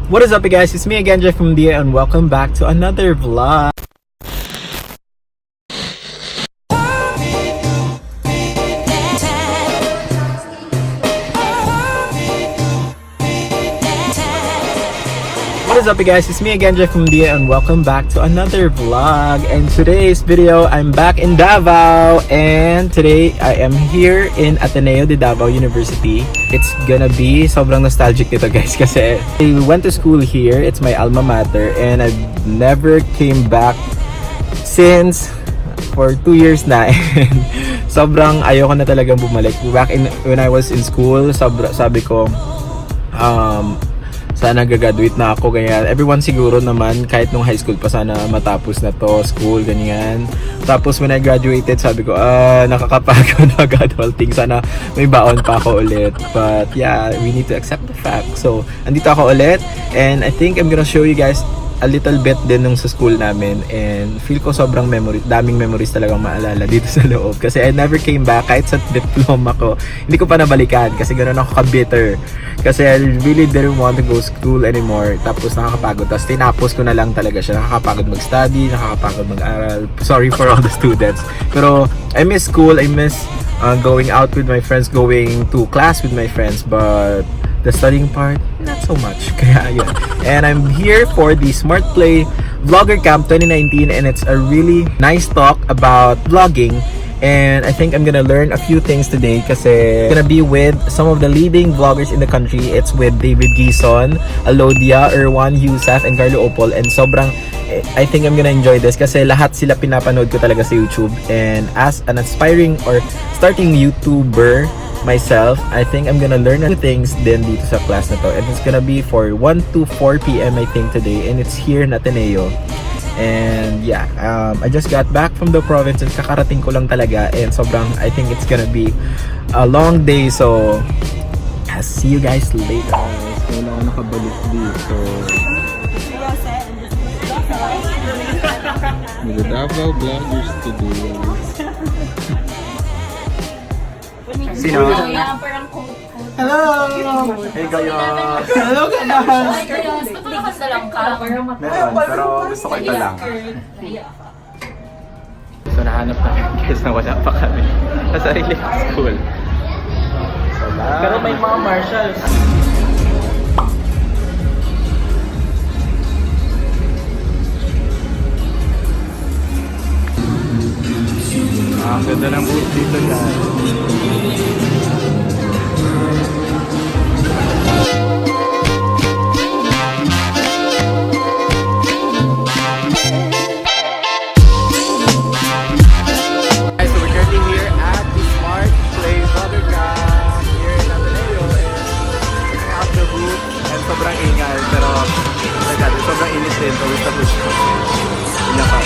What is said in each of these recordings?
What is up, you guys? It's me again, Jeffrey Mondia, and welcome back to another vlog. What is up, you guys? It's me again, Jeffrey Mondia, and welcome back to another vlog. And today's video, I'm back in Davao, and today I am here in Ateneo de Davao University. It's gonna be sobrang nostalgic nito, guys, kasi I went to school here. It's my alma mater, and I never came back since for 2 years na. And sobrang ayoko na talagang bumalik. Back when I was in school, sabi ko sana gagraduate na ako, ganyan. Everyone siguro naman, kahit nung high school pa, sana matapos na to school, ganyan. Tapos when I graduated, sabi ko, nakakapagod mag-adulting, sana may baon pa ako ulit. But yeah, we need to accept the fact. So, andito ako ulit, and I think I'm gonna show you guys a little bit din nung sa school namin, and feel ko sobrang daming memories talagang maalala dito sa loob, kasi I never came back. Kahit sa diploma ko, hindi ko pa nabalikan kasi ganoon ako ka-bitter, kasi I really didn't want to go school anymore. Tapos nakakapagod, tapos tinapos ko na lang talaga siya. Nakakapagod mag-study, nakakapagod mag-aral. Sorry for all the students, pero I miss school. I miss going out with my friends, going to class with my friends, but the studying part, not so much. Kaya yun. And I'm here for the Smart Play Vlogger Camp 2019, and it's a really nice talk about vlogging. And I think I'm gonna learn a few things today, kasi I'm gonna be with some of the leading vloggers in the country. It's with Guison, Alodia, Erwan, Heussaff, and Carlo, Ople. And I think I'm gonna enjoy this kasi lahat sila pinapanood ko talaga sa YouTube. And as an aspiring or starting YouTuber myself, I think I'm gonna learn a few things din dito sa class na to. And it's gonna be for 1 to 4 p.m. I think today, and it's here in Ateneo. And yeah, I just got back from the province, and kakarating ko lang talaga, and I think it's gonna be a long day. So I'll see you guys later. Wala ako nakabalik dito. The Davao Vloggers to do. Sino? Hello! Hey, guys! Hello, guys! Likas na lang ka. Meron, pero gusto ko ito lang. So, nahanap na guys na wala pa kami sa sarili ng school. Pero may mga marshals. Ang ganda ng booth dito, guys. Sobrang ingay, pero sobrang init din. Always the push ko. Inaka.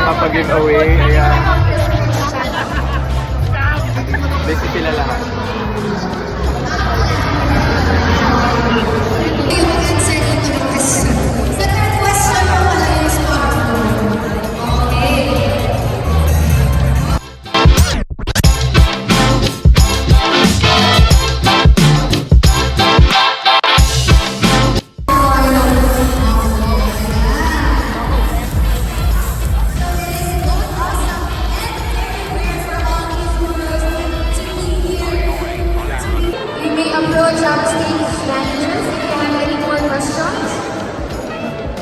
magpapa-giveaway. Ayan. Busy sila lahat. We may approach upstage managers if you have any more questions.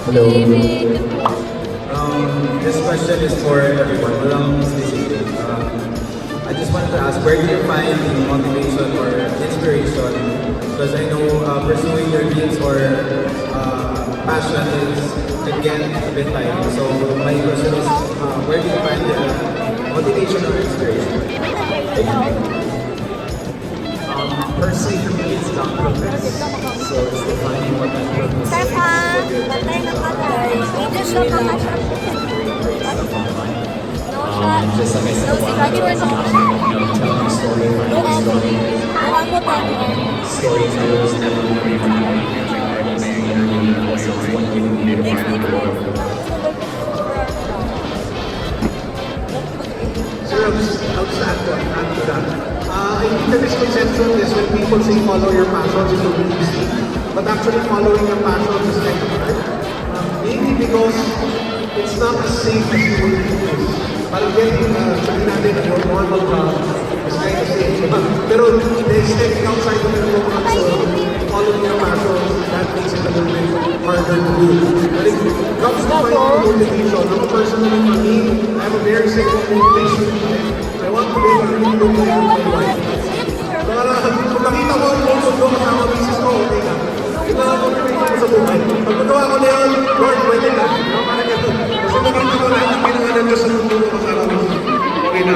Hello. This question is for everyone. Walang specific. I just wanted to ask, where do you find the motivation or inspiration? Because I know pursuing your dreams or passion can get a bit tiring. So my question is, where do you find the motivation or inspiration? Personally, for me, it's not purpose. So it's defining what that purpose is. Patay na patay. Just lang ang asya. Just like I said a while ago, telling story, finding story. Storytellers never really retire. Also, it's one giving me to find the world. Sir, I'll just add to that. I think the misconception is when people say follow your passions, it will be easy. But actually following your passions is kind of hard. Mainly because it's not as safe as you would think. Parang getting, sabi natin, your normal job is kind of safe. Pero stepping outside of your comfort zone, following your passions, that makes it a little bit harder to do. But it comes to finding motivation. I'm a personally, for me, I have a very simple motivation. I want to be able to really look like my wife. Para kung nakita mo ang lungsod ko kasama misis ko, okay na. Ito ang motivation ko sa buhay. Pag magawa ko na yun, Lord, pwede na. Parang ito. Kasi nakita ko lahat ng pinangalan ko sa mundo ko kasama misis ko. Okay na.